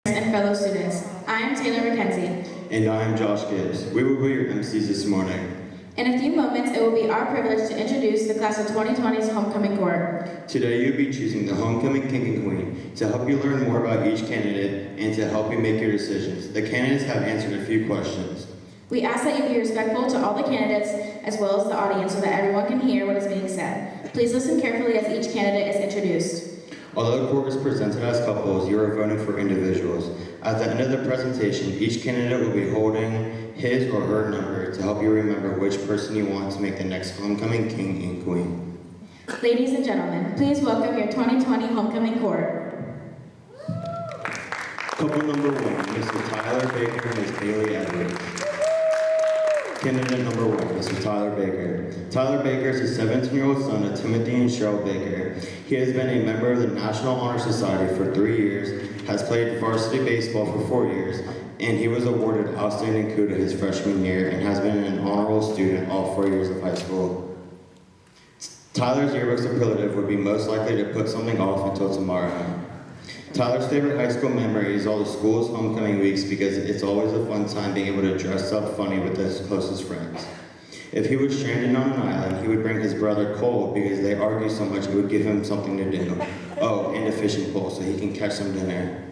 and fellow students. I am Taylor McKenzie. And I am Josh Gibbs. We will be your MCs this morning. In a few moments, it will be our privilege to introduce the class of 2020's homecoming court. Today you'll be choosing the homecoming king and queen to help you learn more about each candidate and to help you make your decisions. The candidates have answered a few questions. We ask that you be respectful to all the candidates as well as the audience so that everyone can hear what is being said. Please listen carefully as each candidate is introduced. Although the court is presented as couples, you are voting for individuals. At the end of the presentation, each candidate will be holding his or her number to help you remember which person you want to make the next homecoming king and queen. Ladies and gentlemen, please welcome your 2020 homecoming court. Couple number one, Mr. Tyler Baker and Ms. Bailey Edwards. Candidate number one, Mr. Tyler Baker. Tyler Baker is a 17-year-old son of Timothy and Cheryl Baker. He has been a member of the National Honor Society for 3 years, has played varsity baseball for 4 years, and he was awarded Outstanding Coup his freshman year and has been an honorable student all 4 years of high school. Tyler's yearbook superlative would be most likely to put something off until tomorrow. Tyler's favorite high school memory is all the school's homecoming weeks because it's always a fun time being able to dress up funny with his closest friends. If he was stranded on an island, he would bring his brother Cole because they argue so much it would give him something to do. Oh, and a fishing pole so he can catch some dinner.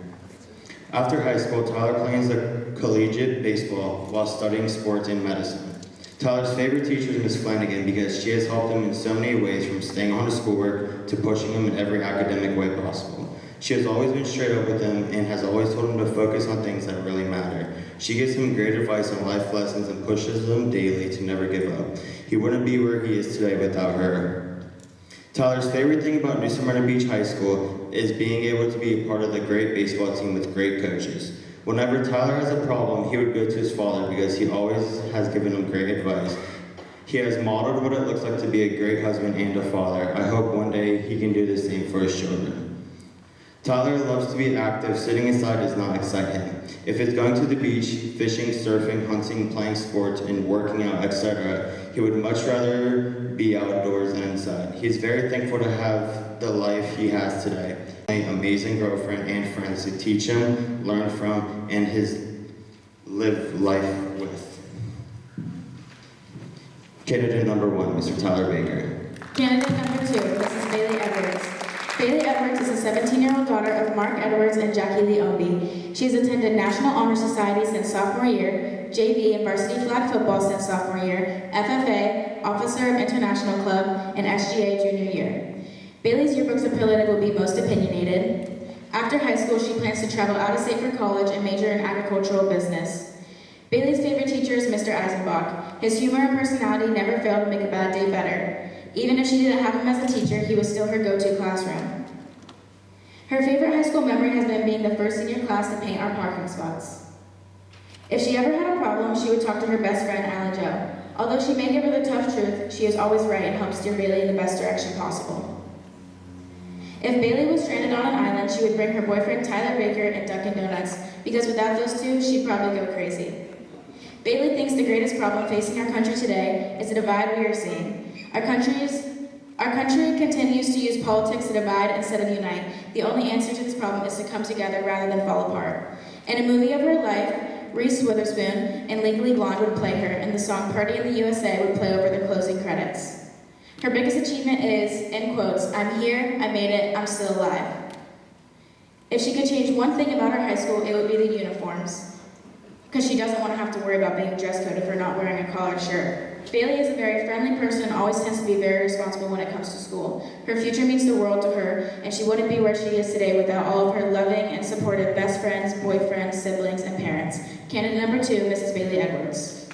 After high school, Tyler plays the collegiate baseball while studying sports and medicine. Tyler's favorite teacher is Miss Flanagan because she has helped him in so many ways, from staying on to schoolwork to pushing him in every academic way possible. She has always been straight up with him and has always told him to focus on things that really matter. She gives him great advice on life lessons and pushes him daily to never give up. He wouldn't be where he is today without her. Tyler's favorite thing about New Smyrna Beach High School is being able to be a part of the great baseball team with great coaches. Whenever Tyler has a problem, he would go to his father because he always has given him great advice. He has modeled what it looks like to be a great husband and a father. I hope one day he can do the same for his children. Tyler loves to be active. Sitting inside does not excite him. If it's going to the beach, fishing, surfing, hunting, playing sports, and working out, etc., he would much rather be outdoors than inside. He is very thankful to have the life he has today. An amazing girlfriend and friends to teach him, learn from, and live life with. Candidate number one, Mr. Tyler Baker. Candidate number two, Mrs. Bailey Edwards. Bailey Edwards is a 17-year-old daughter of Mark Edwards and Jackie Lee Omby. She has attended National Honor Society since sophomore year, JV and varsity flag football since sophomore year, FFA, Officer of International Club, and SGA junior year. Bailey's yearbook superlative will be most opinionated. After high school, she plans to travel out of state for college and major in agricultural business. Bailey's favorite teacher is Mr. Eisenbach. His humor and personality never fail to make a bad day better. Even if she didn't have him as a teacher, he was still her go-to classroom. Her favorite high school memory has been being the first senior class to paint our parking spots. If she ever had a problem, she would talk to her best friend, Alan Joe. Although she may give her the tough truth, she is always right and helps steer Bailey in the best direction possible. If Bailey was stranded on an island, she would bring her boyfriend Tyler Baker and Dunkin' Donuts, because without those two, she'd probably go crazy. Bailey thinks the greatest problem facing our country today is the divide we are seeing. Our country continues to use politics to divide instead of unite. The only answer to this problem is to come together rather than fall apart. In a movie of her life, Reese Witherspoon and Legally Blonde would play her, and the song Party in the USA would play over the closing credits. Her biggest achievement is, in quotes, "I'm here, I made it, I'm still alive." If she could change one thing about her high school, it would be the uniforms, because she doesn't want to have to worry about being dress coded for not wearing a collared shirt. Bailey is a very friendly person and always tends to be very responsible when it comes to school. Her future means the world to her, and she wouldn't be where she is today without all of her loving and supportive best friends, boyfriends, siblings, and parents. Candidate number two, Mrs. Bailey Edwards.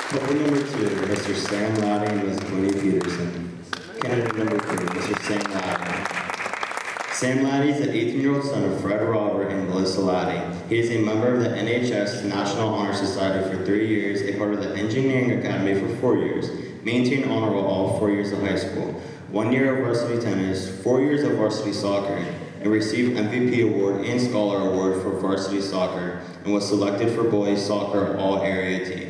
Couple number two, Mr. Sam Laddie and Ms. Winnie Peterson. Candidate number three, Mr. Sam Laddie. Sam Laddie is the 18-year-old son of Fred Robert and Melissa Laddie. He is a member of the NHS National Honor Society for 3 years, a part of the Engineering Academy for 4 years, maintained honor roll all 4 years of high school, 1 year of varsity tennis, 4 years of varsity soccer, and received MVP award and scholar award for varsity soccer, and was selected for boys soccer all-area team.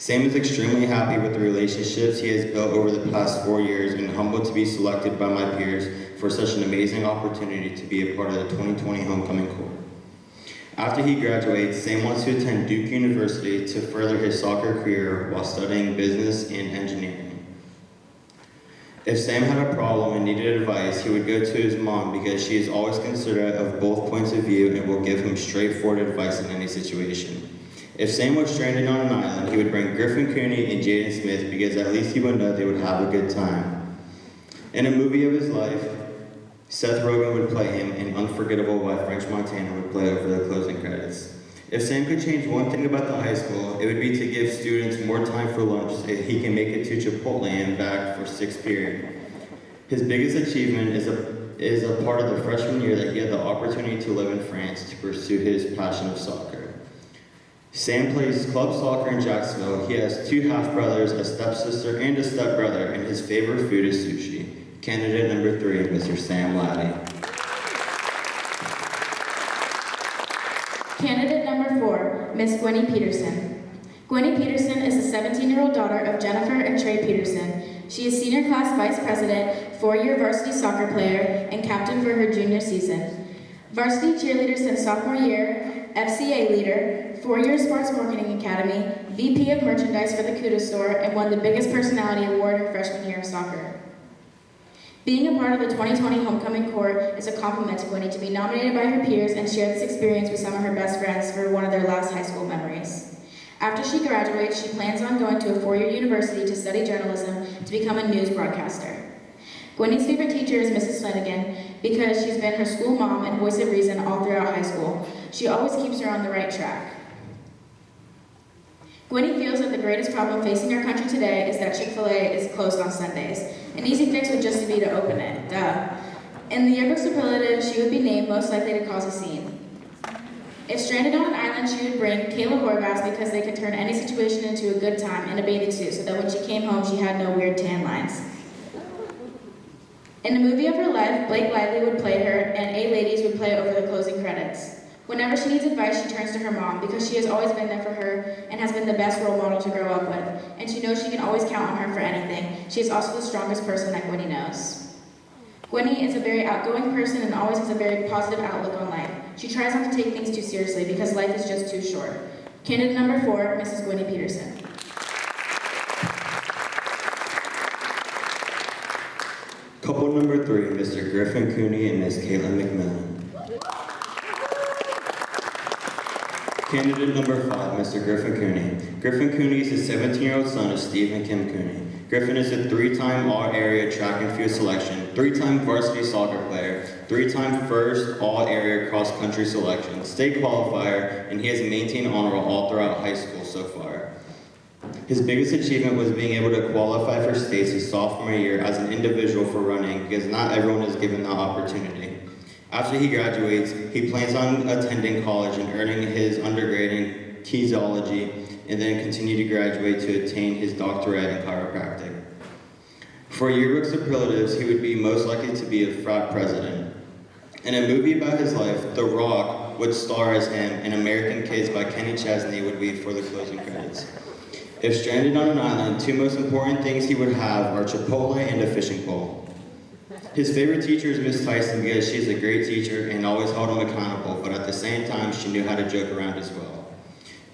Sam is extremely happy with the relationships he has built over the past 4 years and humbled to be selected by my peers for such an amazing opportunity to be a part of the 2020 homecoming corps. After he graduates, Sam wants to attend Duke University to further his soccer career while studying business and engineering. If Sam had a problem and needed advice, he would go to his mom because she is always considerate of both points of view and will give him straightforward advice in any situation. If Sam was stranded on an island, he would bring Griffin Cooney and Jaden Smith because at least he would know they would have a good time. In a movie of his life, Seth Rogen would play him, and Unforgettable by French Montana would play over the closing credits. If Sam could change one thing about the high school, it would be to give students more time for lunch so he can make it to Chipotle and back for 6th period. His biggest achievement is a part of the freshman year that he had the opportunity to live in France to pursue his passion of soccer. Sam plays club soccer in Jacksonville. He has 2 half-brothers, a stepsister, and a stepbrother, and his favorite food is sushi. Candidate number 3, Mr. Sam Laddie. Candidate number 4, Miss Gwenny Peterson. Gwenny Peterson is the 17-year-old daughter of Jennifer and Trey Peterson. She is senior class vice president, 4-year varsity soccer player, and captain for her junior season. Varsity cheerleader since sophomore year, FCA leader, 4-year sports marketing academy, VP of merchandise for the Kudos store, and won the biggest personality award her freshman year of soccer. Being a part of the 2020 Homecoming Corps is a compliment to Gwenny to be nominated by her peers and share this experience with some of her best friends for one of their last high school memories. After she graduates, she plans on going to a 4-year university to study journalism to become a news broadcaster. Gwenny's favorite teacher is Mrs. Flanagan because she's been her school mom and voice of reason all throughout high school. She always keeps her on the right track. Gwenny feels that the greatest problem facing our country today is that Chick-fil-A is closed on Sundays. An easy fix would just be to open it, duh. In the yearbook superlative, she would be named most likely to cause a scene. If stranded on an island, she would bring Kayla Horvath because they could turn any situation into a good time in a bathing suit so that when she came home, she had no weird tan lines. In the movie of her life, Blake Lively would play her, and A-Ladies would play over the closing credits. Whenever she needs advice, she turns to her mom because she has always been there for her and has been the best role model to grow up with, and she knows she can always count on her for anything. She is also the strongest person that Gwenny knows. Gwenny is a very outgoing person and always has a very positive outlook on life. She tries not to take things too seriously because life is just too short. Candidate number 4, Mrs. Gwenny Peterson. Couple number 3, Mr. Griffin Cooney and Miss Caitlin McMillan. Candidate number 5, Mr. Griffin Cooney. Griffin Cooney is the 17-year-old son of Steve and Kim Cooney. Griffin is a 3-time All-Area Track and Field Selection, 3-time varsity soccer player, 3-time first All-Area Cross-Country Selection, state qualifier, and he has maintained honor roll all throughout high school so far. His biggest achievement was being able to qualify for states his sophomore year as an individual for running because not everyone is given that opportunity. After he graduates, he plans on attending college and earning his undergrad in kinesiology and then continue to graduate to attain his doctorate in chiropractic. For yearbook superlatives, he would be most likely to be a frat president. In a movie about his life, The Rock would star as him, and American Kids by Kenny Chesney would be for the closing credits. If stranded on an island, 2 most important things he would have are Chipotle and a fishing pole. His favorite teacher is Miss Tyson because she is a great teacher and always held him accountable, but at the same time, she knew how to joke around as well.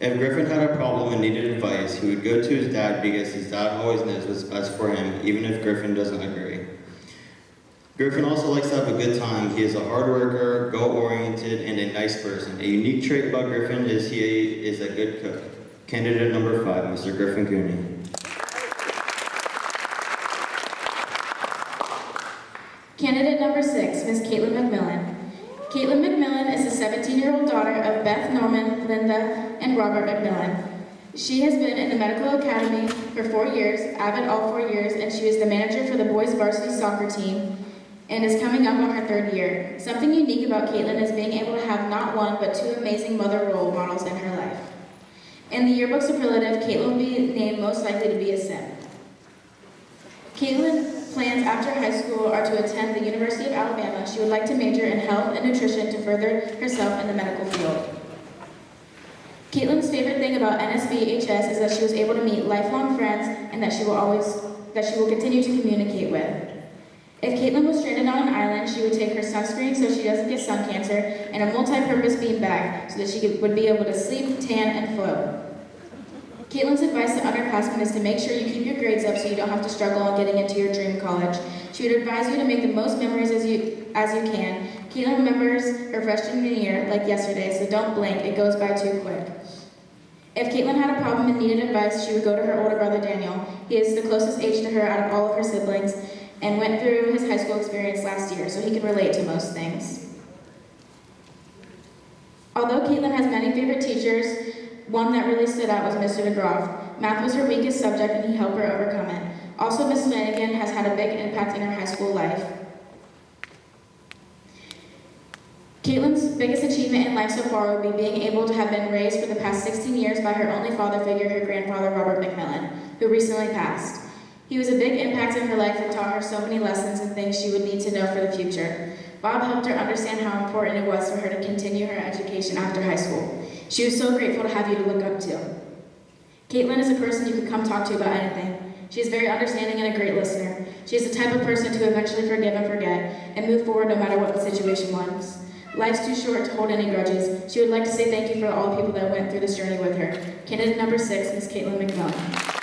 If Griffin had a problem and needed advice, he would go to his dad because his dad always knows what's best for him, even if Griffin doesn't agree. Griffin also likes to have a good time. He is a hard worker, goal-oriented, and a nice person. A unique trait about Griffin is he is a good cook. Candidate number 5, Mr. Griffin Cooney. Candidate number 6, Miss Caitlin McMillan. Caitlin McMillan is the 17-year-old daughter of Beth Norman, Linda, and Robert McMillan. She has been in the medical academy for 4 years, avid all 4 years, and she is the manager for the boys varsity soccer team and is coming up on her 3rd year. Something unique about Caitlin is being able to have not 1 but 2 amazing mother role models in her life. In the yearbook superlative, Caitlin will be named most likely to be a sim. Caitlin plans after high school are to attend the University of Alabama. She would like to major in health and nutrition to further herself in the medical field. Caitlin's favorite thing about NSBHS is that she was able to meet lifelong friends and that she will continue to communicate with. If Caitlin was stranded on an island, she would take her sunscreen so she doesn't get sun cancer and a multi-purpose bean bag so that she would be able to sleep, tan, and float. Caitlin's advice to underclassmen is to make sure you keep your grades up so you don't have to struggle on getting into your dream college. She would advise you to make the most memories as you can. Caitlin remembers her freshman year like yesterday, so don't blink, it goes by too quick. If Caitlin had a problem and needed advice, she would go to her older brother Daniel. He is the closest age to her out of all of her siblings and went through his high school experience last year, so he can relate to most things. Although Caitlin has many favorite teachers, one that really stood out was Mr. DeGroff. Math was her weakest subject and he helped her overcome it. Also, Miss Flanagan has had a big impact in her high school life. Caitlin's biggest achievement in life so far would be being able to have been raised for the past 16 years by her only father figure, her grandfather, Robert McMillan, who recently passed. He was a big impact in her life and taught her so many lessons and things she would need to know for the future. Bob helped her understand how important it was for her to continue her education after high school. She was so grateful to have you to look up to. Caitlin is a person you could come talk to about anything. She is very understanding and a great listener. She is the type of person to eventually forgive and forget and move forward no matter what the situation was. Life's too short to hold any grudges. She would like to say thank you for all the people that went through this journey with her. Candidate number 6, Ms. Caitlin McMillan.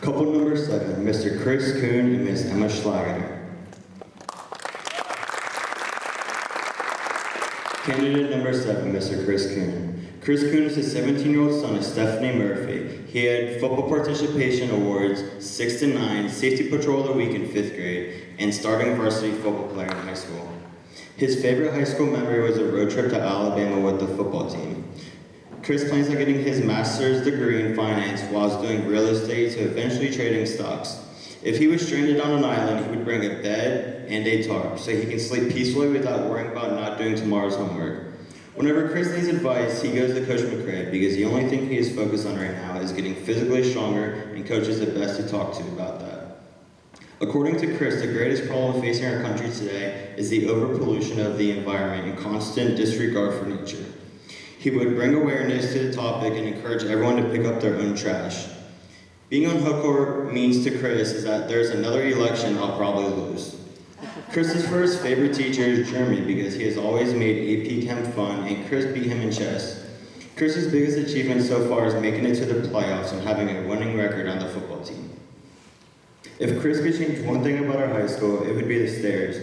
Couple number 7, Mr. Chris Kuhn and Miss Emma Schlageter. Candidate number 7, Mr. Chris Kuhn. Chris Kuhn is the 17-year-old son of Stephanie Murphy. He had football participation awards 6 to 9, safety patrol of the week in 5th grade, and starting varsity football player in high school. His favorite high school memory was a road trip to Alabama with the football team. Chris plans on getting his master's degree in finance while doing real estate to eventually trading stocks. If he was stranded on an island, he would bring a bed and a tarp so he can sleep peacefully without worrying about not doing tomorrow's homework. Whenever Chris needs advice, he goes to Coach McCray because the only thing he is focused on right now is getting physically stronger, and Coach is the best to talk to about that. According to Chris, the greatest problem facing our country today is the overpollution of the environment and constant disregard for nature. He would bring awareness to the topic and encourage everyone to pick up their own trash. Being on hook means to Chris is that there's another election I'll probably lose. Chris's first favorite teacher is Jeremy because he has always made AP Chem fun and Chris beat him in chess. Chris's biggest achievement so far is making it to the playoffs and having a winning record on the football team. If Chris could change one thing about our high school, it would be the stairs.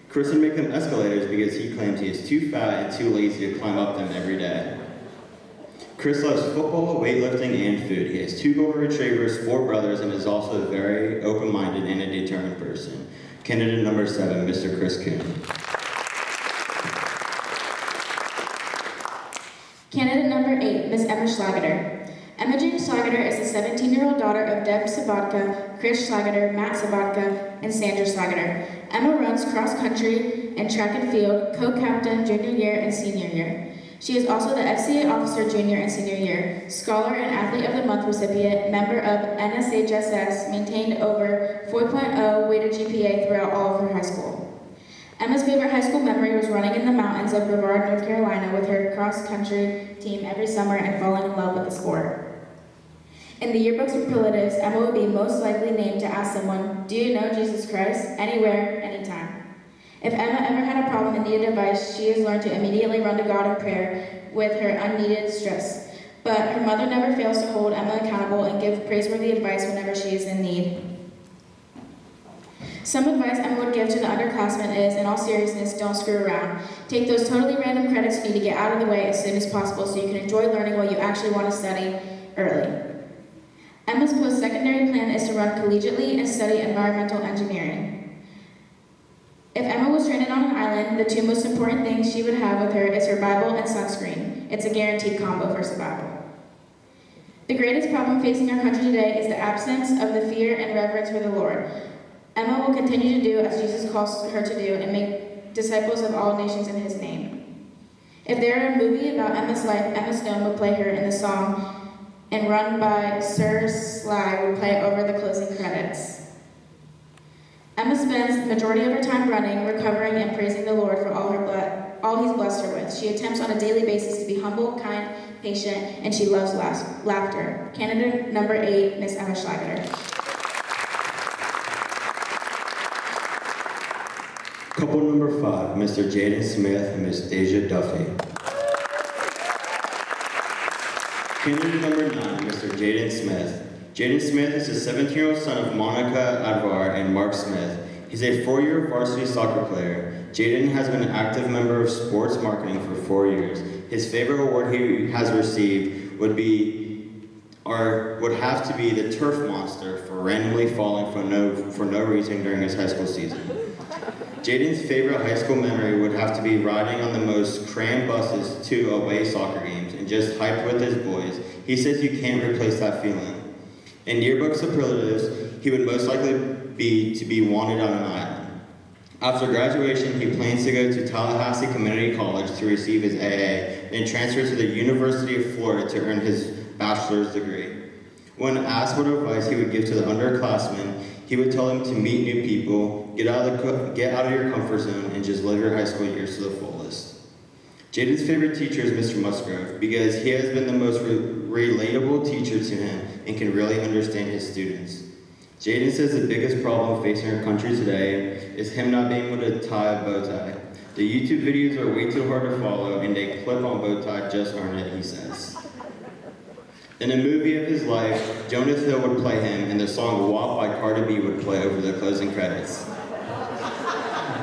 Chris would make them escalators because he claims he is too fat and too lazy to climb up them every day. Chris loves football, weightlifting, and food. He has 2 golden retrievers, 4 brothers, and is also a very open-minded and a determined person. Candidate number 7, Mr. Chris Kuhn. Candidate number 8, Ms. Emma Schlageter. Emma Jane Schlageter is the 17-year-old daughter of Deb Sabatka, Chris Schlageter, Matt Sabatka, and Sandra Schlageter. Emma runs cross-country and track and field, co-captain junior year and senior year. She is also the FCA officer junior and senior year, scholar and athlete of the month recipient, member of NSBHS, maintained over 4.0 weighted GPA throughout all of her high school. Emma's favorite high school memory was running in the mountains of Brevard, North Carolina with her cross-country team every summer and falling in love with the sport. In the yearbooks and superlatives, Emma would be most likely named to ask someone, "Do you know Jesus Christ?" Anywhere, anytime. If Emma ever had a problem and needed advice, she has learned to immediately run to God in prayer with her unneeded stress. But her mother never fails to hold Emma accountable and give praiseworthy advice whenever she is in need. Some advice Emma would give to the underclassmen is, in all seriousness, don't screw around. Take those totally random credits you need to get out of the way as soon as possible so you can enjoy learning what you actually want to study early. Emma's post-secondary plan is to run collegiately and study environmental engineering. If Emma was stranded on an island, the 2 most important things she would have with her is her Bible and sunscreen. It's a guaranteed combo for survival. The greatest problem facing our country today is the absence of the fear and reverence for the Lord. Emma will continue to do as Jesus calls her to do and make disciples of all nations in his name. If there were a movie about Emma's life, Emma Stone would play her in the song, and Run by Sir Sly would play over the closing credits. Emma Emma spends the majority of her time running, recovering, and praising the Lord for all He's blessed her with. She attempts on a daily basis to be humble, kind, patient, and she loves laughter. Candidate number 8, Miss Emma Schlageter. Couple number 5, Mr. Jaden Smith and Miss Deja Duffy. Candidate number 9, Mr. Jaden Smith. Jaden Smith is a 17-year-old son of Monica Advar and Mark Smith. He's a 4-year varsity soccer player. Jaden has been an active member of sports marketing for 4 years. His favorite award he has received would have to be the Turf Monster for randomly falling for no reason during his high school season. Jaden's favorite high school memory would have to be riding on the most crammed buses to away soccer games and just hyped with his boys. He says you can't replace that feeling. In yearbook superlatives, he would most likely be to be wanted on an island. After graduation, he plans to go to Tallahassee Community College to receive his AA, then transfer to the University of Florida to earn his bachelor's degree. When asked what advice he would give to the underclassmen, he would tell them to meet new people, get out of your comfort zone, and just live your high school years to the fullest. Jaden's favorite teacher is Mr. Musgrove because he has been the most relatable teacher to him and can really understand his students. Jaden says the biggest problem facing our country today is him not being able to tie a bow tie. The YouTube videos are way too hard to follow and they clip-on bow tie just aren't it, he says. In a movie of his life, Jonah Hill would play him and the song WAP by Cardi B would play over the closing credits.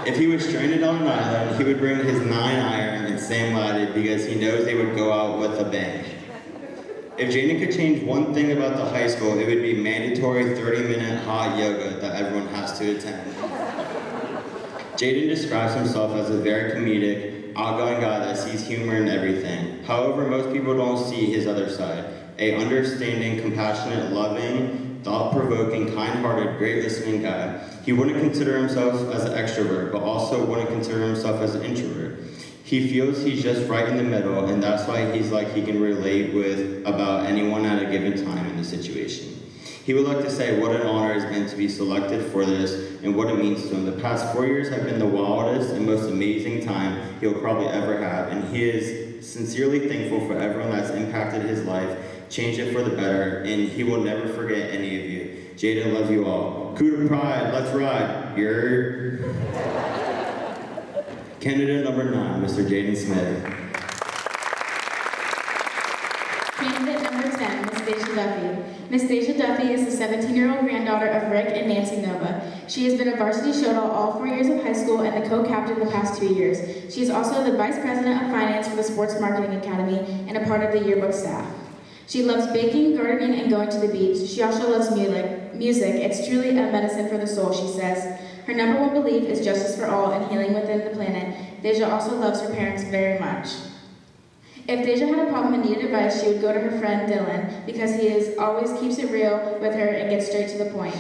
If he was stranded on an island, he would bring his 9-iron and sand-lighted because he knows they would go out with a bang. If Jaden could change one thing about the high school, it would be mandatory 30-minute hot yoga that everyone has to attend. Jaden describes himself as a very comedic, outgoing guy that sees humor in everything. However, most people don't see his other side. A understanding, compassionate, loving, thought-provoking, kind-hearted, great listening guy. He wouldn't consider himself as an extrovert, but also wouldn't consider himself as an introvert. He feels he's just right in the middle, and that's why he's like he can relate with about anyone at a given time in the situation. He would like to say what an honor it's been to be selected for this and what it means to him. The past 4 years have been the wildest and most amazing time he'll probably ever have, and he is sincerely thankful for everyone that's impacted his life, changed it for the better, and he will never forget any of you. Jaden loves you all. Coup de pride, let's ride. You're... Candidate number 9, Mr. Jaden Smith. Candidate number 10, Miss Deja Duffy. Miss Deja Duffy is the 17-year-old granddaughter of Rick and Nancy Nova. She has been a varsity showdoll all 4 years of high school and the co-captain the past 2 years. She is also the vice president of finance for the Sports Marketing Academy and a part of the yearbook staff. She loves baking, gardening, and going to the beach. She also loves music. It's truly a medicine for the soul, she says. Her number one belief is justice for all and healing within the planet. Deja also loves her parents very much. If Deja had a problem and needed advice, she would go to her friend Dylan because he always keeps it real with her and gets straight to the point.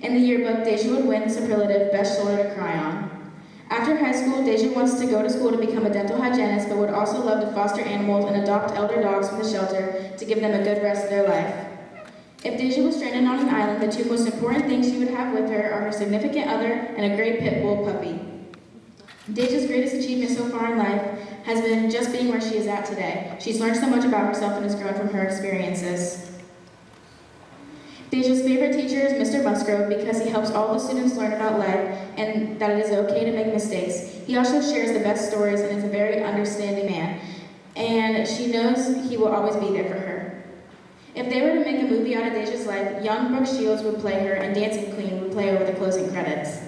In the yearbook, Deja would win the superlative best shoulder to cry on. After high school, Deja wants to go to school to become a dental hygienist, but would also love to foster animals and adopt elder dogs from the shelter to give them a good rest of their life. If Deja was stranded on an island, the 2 most important things she would have with her are her significant other and a great pit bull puppy. Deja's greatest achievement so far in life has been just being where she is at today. She's learned so much about herself and has grown from her experiences. Deja's favorite teacher is Mr. Musgrove because he helps all the students learn about life and that it is okay to make mistakes. He also shares the best stories and is a very understanding man, and she knows he will always be there for her. If they were to make a movie out of Deja's life, young Brooke Shields would play her and Dancing Queen would play over the closing credits.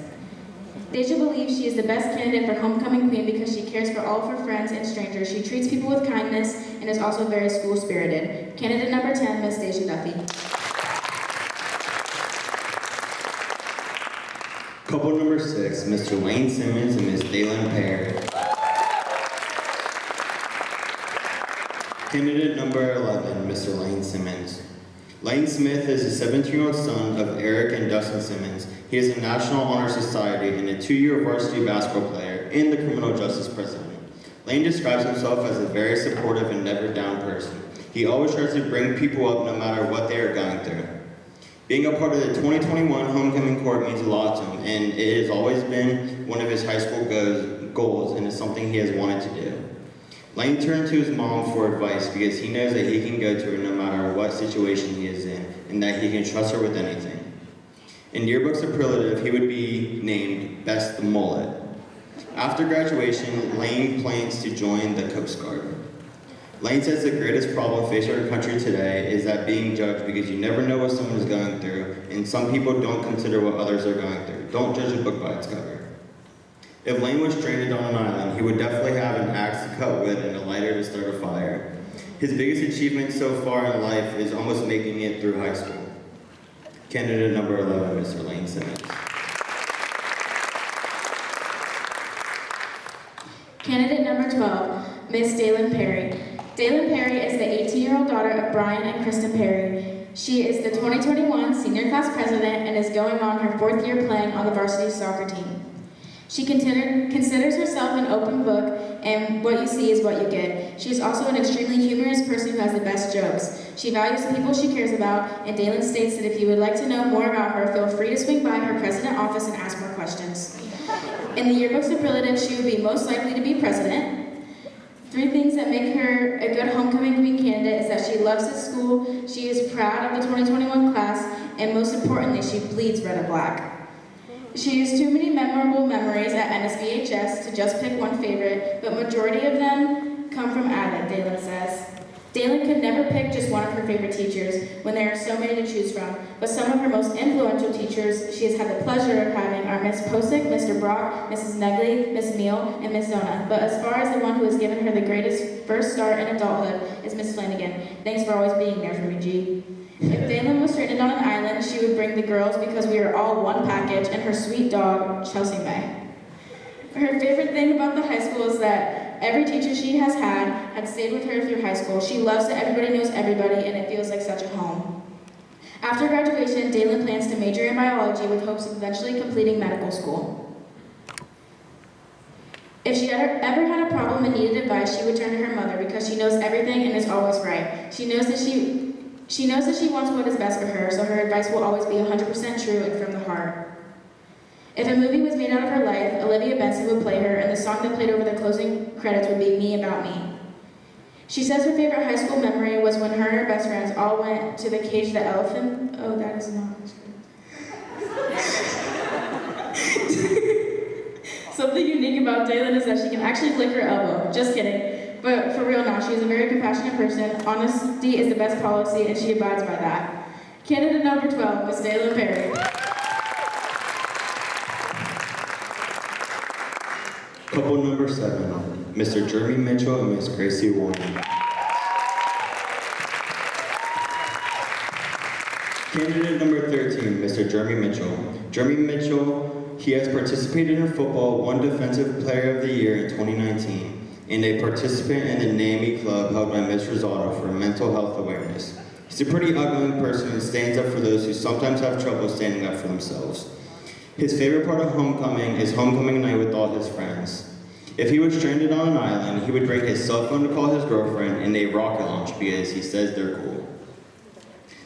Deja believes she is the best candidate for Homecoming Queen because she cares for all of her friends and strangers. She treats people with kindness and is also very school-spirited. Candidate number 10, Miss Deja Duffy. Couple number 6, Mr. Wayne Simmons and Miss Dalen Perry. Candidate number 11, Mr. Lane Simmons. Lane Smith is a 17-year-old son of Eric and Dustin Simmons. He is a National Honor Society and a 2-year varsity basketball player and the criminal justice president. Lane describes himself as a very supportive and never down person. He always tries to bring people up no matter what they are going through. Being a part of the 2021 homecoming court means a lot to him, and it has always been one of his high school goals, and is something he has wanted to do. Lane turned to his mom for advice because he knows that he can go to her no matter what situation he is in, and that he can trust her with anything. In yearbook superlative, he would be named Best the Mullet. After graduation, Lane plans to join the Coast Guard. Lane says the greatest problem facing our country today is that being judged because you never know what someone is going through, and some people don't consider what others are going through. Don't judge a book by its cover. If Lane was stranded on an island, he would definitely have an axe to cut wood and a lighter to start a fire. His biggest achievement so far in life is almost making it through high school. Candidate number 11, Mr. Lane Simmons. Candidate number 12, Miss Dalen Perry. Dalen Perry is the 18-year-old daughter of Brian and Kristen Perry. She is the 2021 senior class president and is going on her 4th year playing on the varsity soccer team. She considers herself an open book, and what you see is what you get. She is also an extremely humorous person who has the best jokes. She values the people she cares about, and Dalen states that if you would like to know more about her, feel free to swing by her president office and ask more questions. In the yearbook superlative, she would be most likely to be president. 3 things that make her a good homecoming queen candidate is that she loves this school, she is proud of the 2021 class, and most importantly, she bleeds red and black. She has too many memorable memories at NSBHS to just pick one favorite, but majority of them come from Abbott, Dalen says. Dalen could never pick just one of her favorite teachers when there are so many to choose from, but some of her most influential teachers she has had the pleasure of having are Miss Posick, Mr. Brock, Mrs. Negley, Miss Neal, and Miss Zona. But as far as the one who has given her the greatest first start in adulthood is Miss Flanagan. Thanks for always being there for me, G. If Dalen was stranded on an island, she would bring the girls because we are all one package, and her sweet dog, Chelsea May. Her favorite thing about the high school is that every teacher she has had stayed with her through high school. She loves that everybody knows everybody, and it feels like such a home. After graduation, Dalen plans to major in biology with hopes of eventually completing medical school. If she ever had a problem and needed advice, she would turn to her mother because she knows everything and is always right. She knows that she wants what is best for her, so her advice will always be 100% true and from the heart. If a movie was made out of her life, Olivia Benson would play her, and the song that played over the closing credits would be Me About Me. She says her favorite high school memory was when her and her best friends all went to the Cage the Elephant. Oh, that is not Something unique about Dalen is that she can actually flick her elbow. Just kidding. But for real now, she is a very compassionate person. Honesty is the best policy, and she abides by that. Candidate number 12, Miss Dalen Perry. Couple number 7, Mr. Jeremy Mitchell and Miss Gracie Warren. Candidate number 13, Mr. Jeremy Mitchell. Jeremy Mitchell, he has participated in football, won Defensive Player of the Year in 2019, and a participant in the NAMI Club held by Ms. Rosado for mental health awareness. He's a pretty outgoing person and stands up for those who sometimes have trouble standing up for themselves. His favorite part of homecoming is homecoming night with all his friends. If he was stranded on an island, he would bring his cell phone to call his girlfriend and a rocket launch because he says they're cool.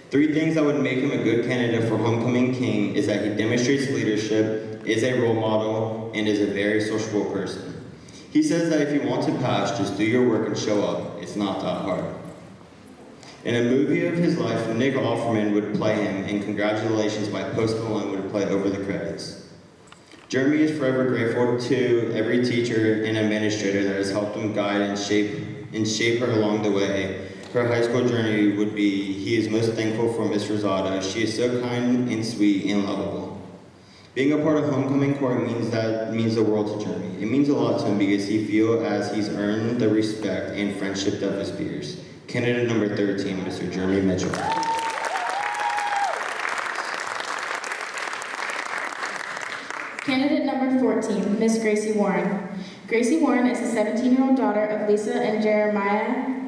3 things that would make him a good candidate for homecoming king is that he demonstrates leadership, is a role model, and is a very sociable person. He says that if you want to pass, just do your work and show up. It's not that hard. In a movie of his life, Nick Offerman would play him, and Congratulations by Post Malone would play over the credits. Jeremy is forever grateful to every teacher and administrator that has helped him guide and shape her along the way. Her high school journey would be, he is most thankful for Miss Rosado. She is so kind and sweet and lovable. Being a part of homecoming court means the world to Jeremy. It means a lot to him because he feels as he's earned the respect and friendship of his peers. Candidate number 13, Mr. Jeremy Mitchell. Candidate number 14, Miss Gracie Warren. Gracie Warren is a 17-year-old daughter of Lisa and Jeremiah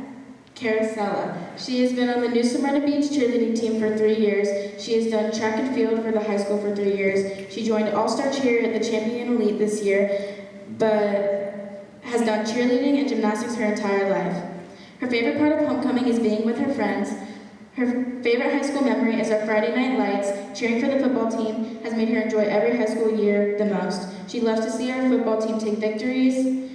Caracella. She has been on the New Smyrna Beach cheerleading team for 3 years. She has done track and field for the high school for 3 years. She joined All-Star Cheer at the Champion Elite this year, but has done cheerleading and gymnastics her entire life. Her favorite part of homecoming is being with her friends. Her favorite high school memory is our Friday night lights. Cheering for the football team has made her enjoy every high school year the most. She loves to see our football team take victories.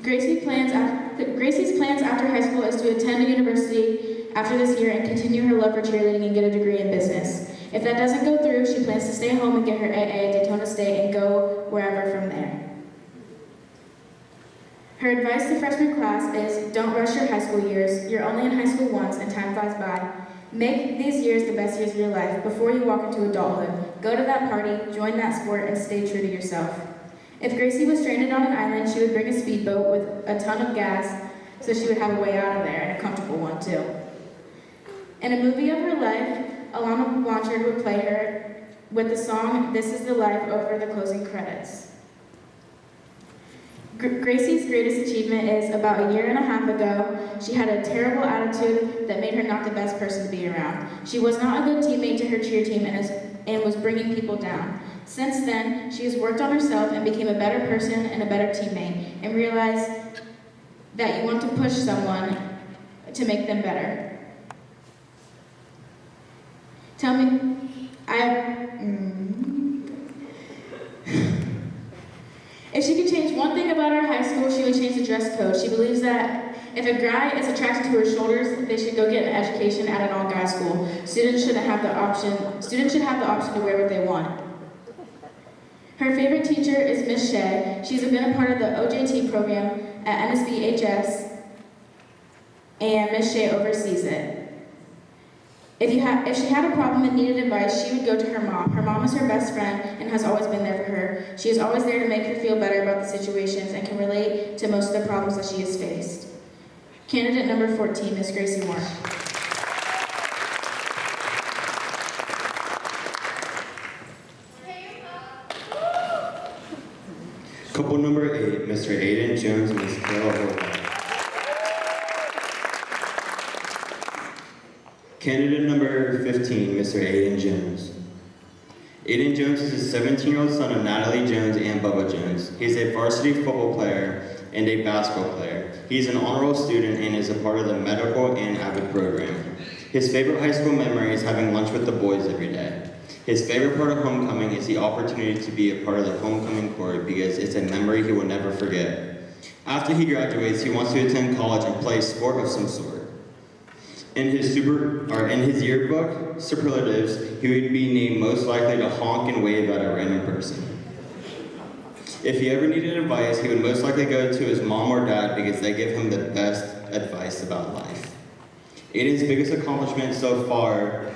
Gracie's plans after high school is to attend a university after this year and continue her love for cheerleading and get a degree in business. If that doesn't go through, she plans to stay home and get her AA at Daytona State and go wherever from there. Her advice to freshman class is, don't rush your high school years. You're only in high school once and time flies by. Make these years the best years of your life before you walk into adulthood. Go to that party, join that sport, and stay true to yourself. If Gracie was stranded on an island, she would bring a speedboat with a ton of gas so she would have a way out of there, and a comfortable one too. In a movie of her life, Alana Blanchard would play her with the song This Is the Life over the closing credits. Gracie's greatest achievement is about a year and a half ago, she had a terrible attitude that made her not the best person to be around. She was not a good teammate to her cheer team and was bringing people down. Since then, she has worked on herself and became a better person and a better teammate, and realized that you want to push someone to make them better. Tell me, if she could change one thing about our high school, she would change the dress code. She believes that if a guy is attracted to her shoulders, they should go get an education at an all-guy school. Students should have the option to wear what they want. Her favorite teacher is Miss Shea. She's been a part of the OJT program at NSBHS, and Miss Shea oversees it. If she had a problem and needed advice, she would go to her mom. Her mom is her best friend and has always been there for her. She is always there to make her feel better about the situations and can relate to most of the problems that she has faced. Candidate number 14, Miss Gracie Moore. Couple number 8, Mr. Aiden Jones and Miss Kayla Horvath. Candidate number 15, Mr. Aiden Jones. Aiden Jones is a 17-year-old son of Natalie Jones and Bubba Jones. He is a varsity football player and a basketball player. He's an honor roll student and is a part of the medical and AVID program. His favorite high school memory is having lunch with the boys every day. His favorite part of homecoming is the opportunity to be a part of the homecoming court because it's a memory he will never forget. After he graduates, he wants to attend college and play a sport of some sort. In his yearbook superlatives, he would be named most likely to honk and wave at a random person. If he ever needed advice, he would most likely go to his mom or dad because they give him the best advice about life. Aiden's biggest accomplishment so far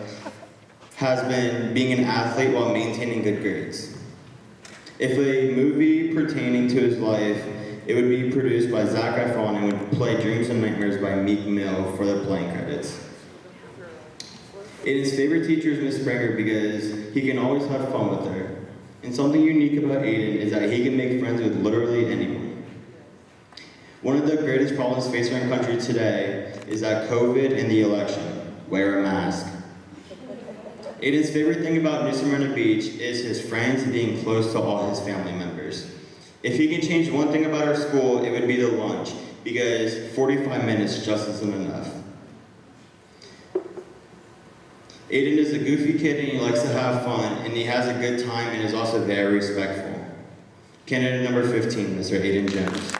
has been being an athlete while maintaining good grades. If a movie pertaining to his life, it would be produced by Zac Efron and would play Dreams and Nightmares by Meek Mill for the playing credits. Aiden's favorite teacher is Miss Springer because he can always have fun with her. And something unique about Aiden is that he can make friends with literally anyone. One of the greatest problems facing our country today is that COVID and the election. Wear a mask. Aiden's favorite thing about New Smyrna Beach is his friends and being close to all his family members. If he can change one thing about our school, it would be the lunch, because 45 minutes just isn't enough. Aiden is a goofy kid and he likes to have fun, and he has a good time and is also very respectful. Candidate number 15, Mr. Aiden Jones.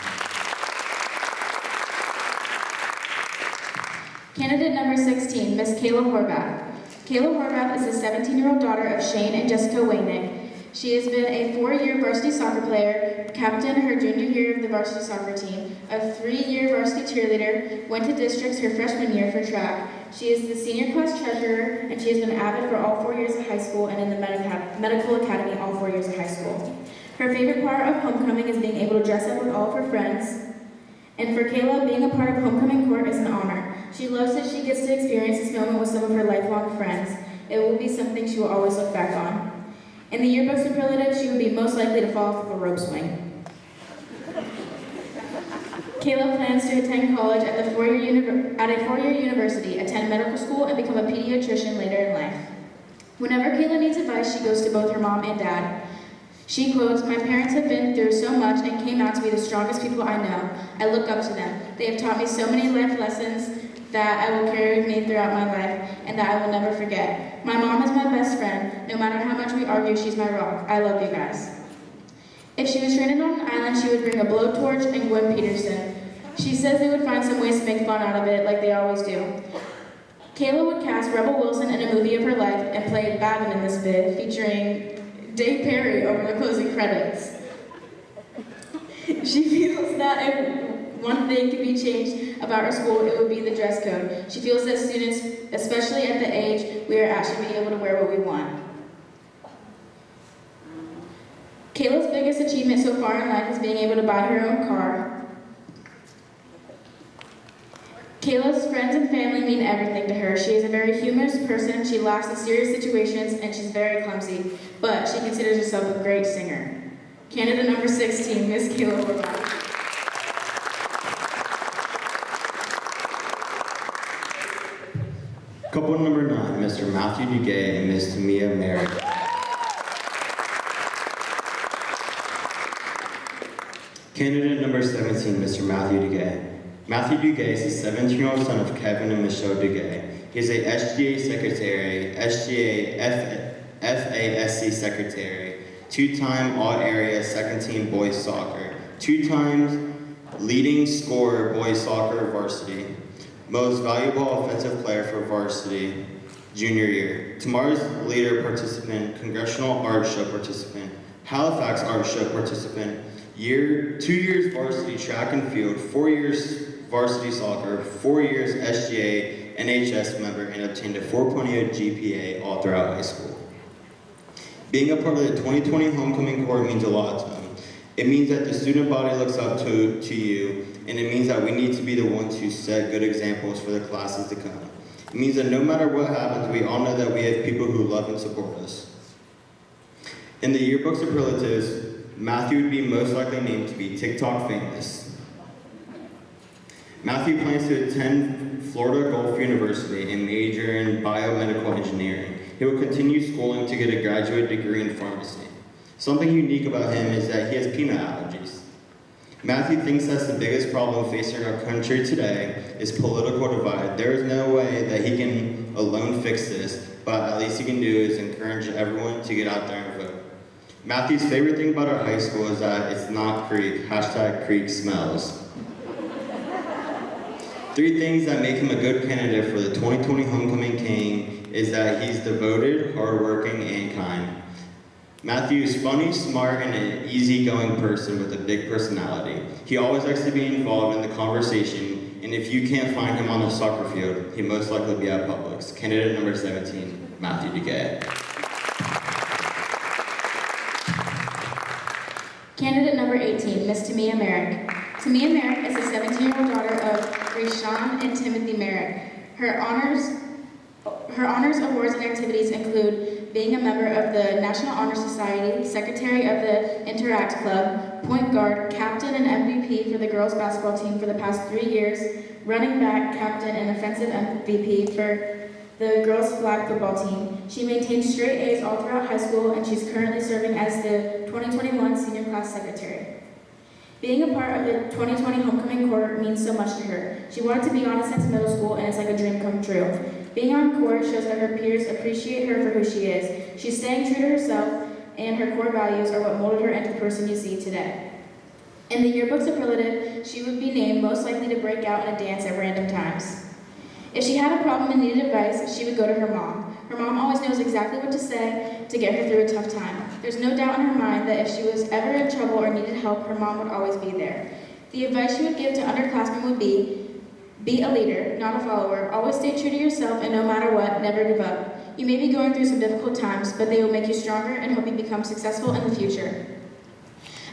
Candidate number 16, Miss Kayla Horvath. Kayla Horvath is a 17-year-old daughter of Shane and Jessica Waynick. She has been a 4-year varsity soccer player, captain her junior year of the varsity soccer team, a 3-year varsity cheerleader, went to districts her freshman year for track. She is the senior class treasurer, and she has been avid for all 4 years of high school and in the medical academy all 4 years of high school. Her favorite part of homecoming is being able to dress up with all of her friends. And for Kayla, being a part of homecoming court is an honor. She loves that she gets to experience this moment with some of her lifelong friends. It will be something she will always look back on. In the yearbook superlative, she would be most likely to fall off of a rope swing. Kayla plans to attend college at a four-year university, attend medical school, and become a pediatrician later in life. Whenever Kayla needs advice, she goes to both her mom and dad. She quotes, "My parents have been through so much and came out to be the strongest people I know. I look up to them. They have taught me so many life lessons that I will carry with me throughout my life and that I will never forget. My mom is my best friend. No matter how much we argue, she's my rock. I love you guys. If she was stranded on an island, she would bring a blowtorch and Gwen Peterson. She says they would find some ways to make fun out of it, like they always do. Kayla would cast Rebel Wilson in a movie of her life and play Babin in this vid, featuring Dave Perry over the closing credits. She feels that if one thing could be changed about her school, it would be the dress code. She feels that students, especially at the age we are at, should be able to wear what we want. Kayla's biggest achievement so far in life is being able to buy her own car. Kayla's friends and family mean everything to her. She is a very humorous person, she laughs in serious situations, and she's very clumsy, but she considers herself a great singer. Candidate number 16, Miss Kayla Horvath. Couple number 9, Mr. Matthew Duguay and Miss Tamia Merrick. Candidate number 17, Mr. Matthew Duguay. Matthew Duguay is the 17-year-old son of Kevin and Michelle Duguay. He is a SGA secretary, FASC secretary, 2-time All-Area second-team boys soccer, 2 times leading scorer boys soccer varsity, most valuable offensive player for varsity junior year, Tomorrow's Leader participant, Congressional Art Show participant, Halifax Art Show participant, 2 years varsity track and field, 4 years varsity soccer, 4 years SGA NHS member, and obtained a 4.0 GPA all throughout high school. Being a part of the 2020 homecoming court means a lot to him. It means that the student body looks up to you, and it means that we need to be the ones who set good examples for the classes to come. It means that no matter what happens, we all know that we have people who love and support us. In the yearbook superlatives, Matthew would be most likely named to be TikTok famous. Matthew plans to attend Florida Gulf University and major in biomedical engineering. He will continue schooling to get a graduate degree in pharmacy. Something unique about him is that he has peanut allergies. Matthew thinks that's the biggest problem facing our country today is political divide. There is no way that he can alone fix this, but at least he can do is encourage everyone to get out there and vote. Matthew's favorite thing about our high school is that it's not Creek, #Creek smells. 3 things that make him a good candidate for the 2020 Homecoming King is that he's devoted, hardworking, and kind. Matthew is funny, smart, and an easygoing person with a big personality. He always likes to be involved in the conversation, and if you can't find him on the soccer field, he'll most likely be at Publix. Candidate number 17, Matthew Duguay. Candidate number 18, Miss Tamia Merrick. Tamia Merrick is a 17-year-old daughter of Rayshawn and Timothy Merrick. Her honors awards and activities include being a member of the National Honor Society, secretary of the Interact Club, point guard, captain and MVP for the girls basketball team for the past 3 years, running back, captain and offensive MVP for the girls flag football team. She maintained straight A's all throughout high school, and she's currently serving as the 2021 senior class secretary. Being a part of the 2020 homecoming court means so much to her. She wanted to be on it since middle school, and it's like a dream come true. Being on court shows that her peers appreciate her for who she is. She's staying true to herself, and her core values are what molded her into the person you see today. In the yearbook superlative, she would be named most likely to break out in a dance at random times. If she had a problem and needed advice, she would go to her mom. Her mom always knows exactly what to say to get her through a tough time. There's no doubt in her mind that if she was ever in trouble or needed help, her mom would always be there. The advice she would give to underclassmen would be a leader, not a follower. Always stay true to yourself, and no matter what, never give up. You may be going through some difficult times, but they will make you stronger and help you become successful in the future.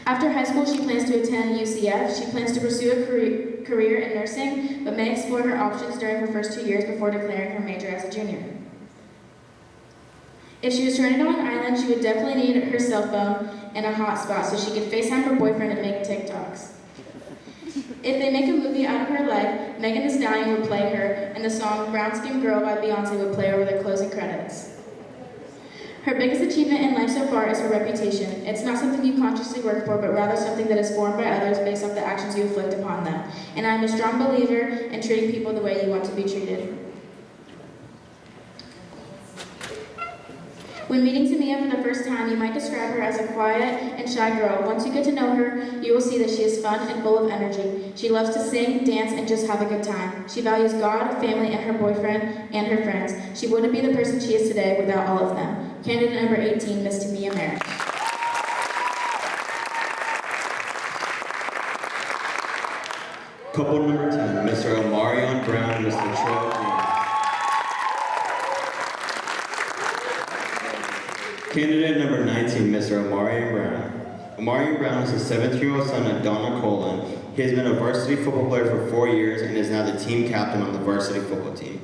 After high school, she plans to attend UCF. She plans to pursue a career in nursing, but may explore her options during her first 2 years before declaring her major as a junior. If she was stranded on an island, she would definitely need her cell phone and a hotspot so she could FaceTime her boyfriend and make TikToks. If they make a movie out of her life, Megan Thee Stallion would play her, and the song Brown Skin Girl by Beyonce would play over the closing credits. Her biggest achievement in life so far is her reputation. It's not something you consciously work for, but rather something that is formed by others based off the actions you inflict upon them. And I am a strong believer in treating people the way you want to be treated. When meeting Tamia for the first time, you might describe her as a quiet and shy girl. Once you get to know her, you will see that she is fun and full of energy. She loves to sing, dance, and just have a good time. She values God, family, and her boyfriend, and her friends. She wouldn't be the person she is today without all of them. Candidate number 18, Miss Tamia Merrick. Couple number 10, Mr. Omarion Brown and Mr. Latrell James. Candidate number 19, Mr. Omarion Brown. Omarion Brown is the 17-year-old son of Donna Colon. He has been a varsity football player for 4 years and is now the team captain on the varsity football team.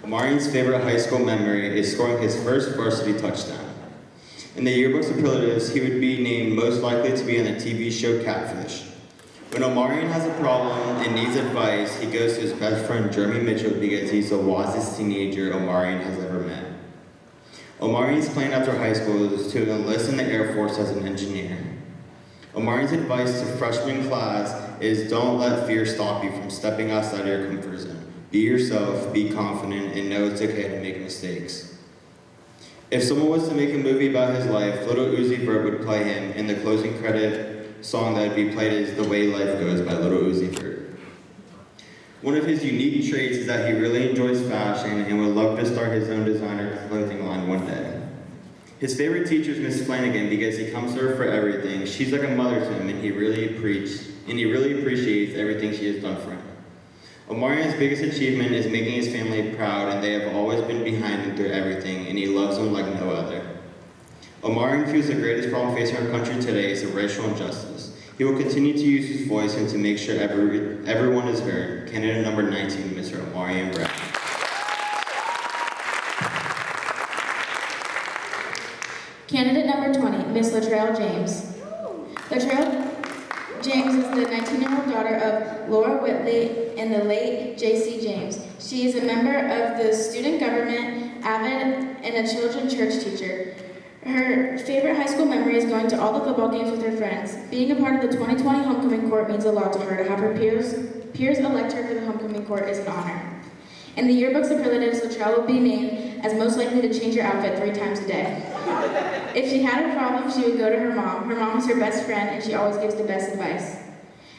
Omarion's favorite high school memory is scoring his first varsity touchdown. In the yearbook superlatives, he would be named most likely to be on the TV show Catfish. When Omarion has a problem and needs advice, he goes to his best friend Jeremy Mitchell because he's the wisest teenager Omarion has ever met. Omarion's plan after high school is to enlist in the Air Force as an engineer. Omarion's advice to freshman class is don't let fear stop you from stepping outside your comfort zone. Be yourself, be confident, and know it's okay to make mistakes. If someone was to make a movie about his life, Little Uzi Vert would play him, and the closing credit song that would be played is The Way Life Goes by Little Uzi Vert. One of his unique traits is that he really enjoys fashion and would love to start his own designer clothing line one day. His favorite teacher is Miss Flanagan because he comes to her for everything. She's like a mother to him and he really appreciates everything she has done for him. Omarion's biggest achievement is making his family proud, and they have always been behind him through everything, and he loves them like no other. Omarion feels the greatest problem facing our country today is the racial injustice. He will continue to use his voice and to make sure everyone is heard. Candidate number 19, Mr. Omarion Brown. Candidate number 20, Miss Latrell James. Latrell James is the 19-year-old daughter of Laura Whitley and the late J.C. James. She is a member of the student government, avid, and a children's church teacher. Her favorite high school memory is going to all the football games with her friends. Being a part of the 2020 homecoming court means a lot to her. To have her peers elect her for the homecoming court is an honor. In the yearbook superlatives, Latrell will be named as most likely to change her outfit 3 times a day. If she had a problem, she would go to her mom. Her mom is her best friend, and she always gives the best advice.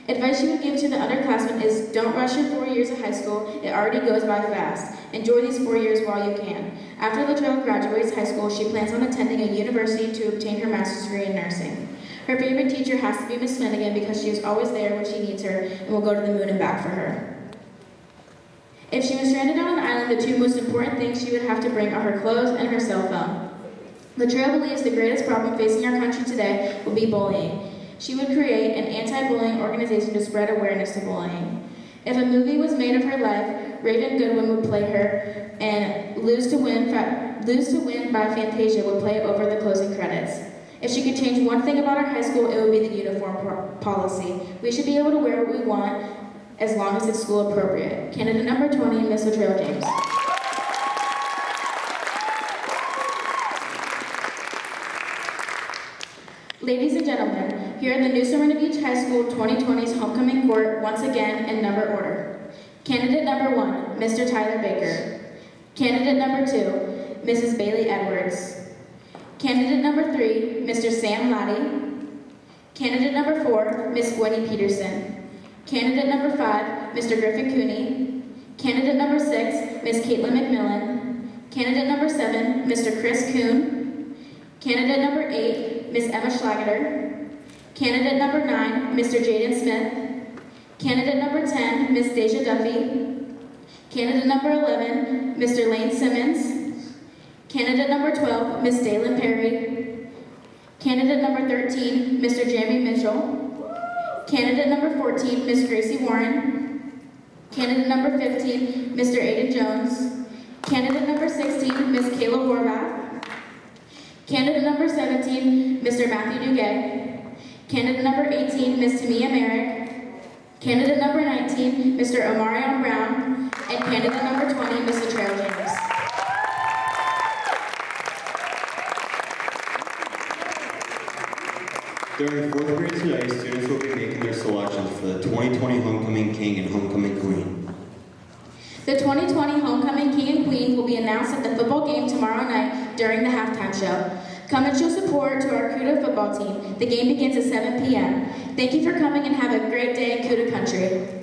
Advice she would give to the underclassmen is don't rush your 4 years of high school. It already goes by fast. Enjoy these 4 years while you can. After Latrell graduates high school, she plans on attending a university to obtain her master's degree in nursing. Her favorite teacher has to be Miss Flanagan because she is always there when she needs her and will go to the moon and back for her. If she was stranded on an island, the 2 most important things she would have to bring are her clothes and her cell phone. Latrell believes the greatest problem facing our country today will be bullying. She would create an anti-bullying organization to spread awareness to bullying. If a movie was made of her life, Raven Goodwin would play her, and Lose to Win by Fantasia would play over the closing credits. If she could change one thing about our high school, it would be the uniform policy. We should be able to wear what we want as long as it's school appropriate. Candidate number 20, Miss Latrell James. Ladies and gentlemen, here are the new Smyrna Beach High School 2020's homecoming court once again in number order. Candidate number 1, Mr. Tyler Baker. Candidate number 2, Mrs. Bailey Edwards. Candidate number 3, Mr. Sam Laddie. Candidate number 4, Miss Gwenny Peterson. Candidate number 5, Mr. Griffin Cooney. Candidate number 6, Miss Caitlin McMillan. Candidate number 7, Mr. Chris Kuhn. Candidate number 8, Miss Emma Schlageter. Candidate number 9, Mr. Jaden Smith. Candidate number 10, Miss Deja Duffy. Candidate number 11, Mr. Lane Simmons. Candidate number 12, Miss Dalen Perry. Candidate number 13, Mr. Jamie Mitchell. Candidate number 14, Miss Gracie Warren. Candidate number 15, Mr. Aiden Jones. Candidate number 16, Miss Kayla Horvath. Candidate number 17, Mr. Matthew Duguay. Candidate number 18, Miss Tamia Merrick. Candidate number 19, Mr. Omarion Brown. And candidate number 20, Miss Latrell James. During fourth period today, students will be making their selections for the 2020 Homecoming King and Homecoming Queen. The 2020 Homecoming King and Queen will be announced at the football game tomorrow night during the halftime show. Come and show support to our Cuda football team. The game begins at 7 p.m. Thank you for coming and have a great day in Cuda Country.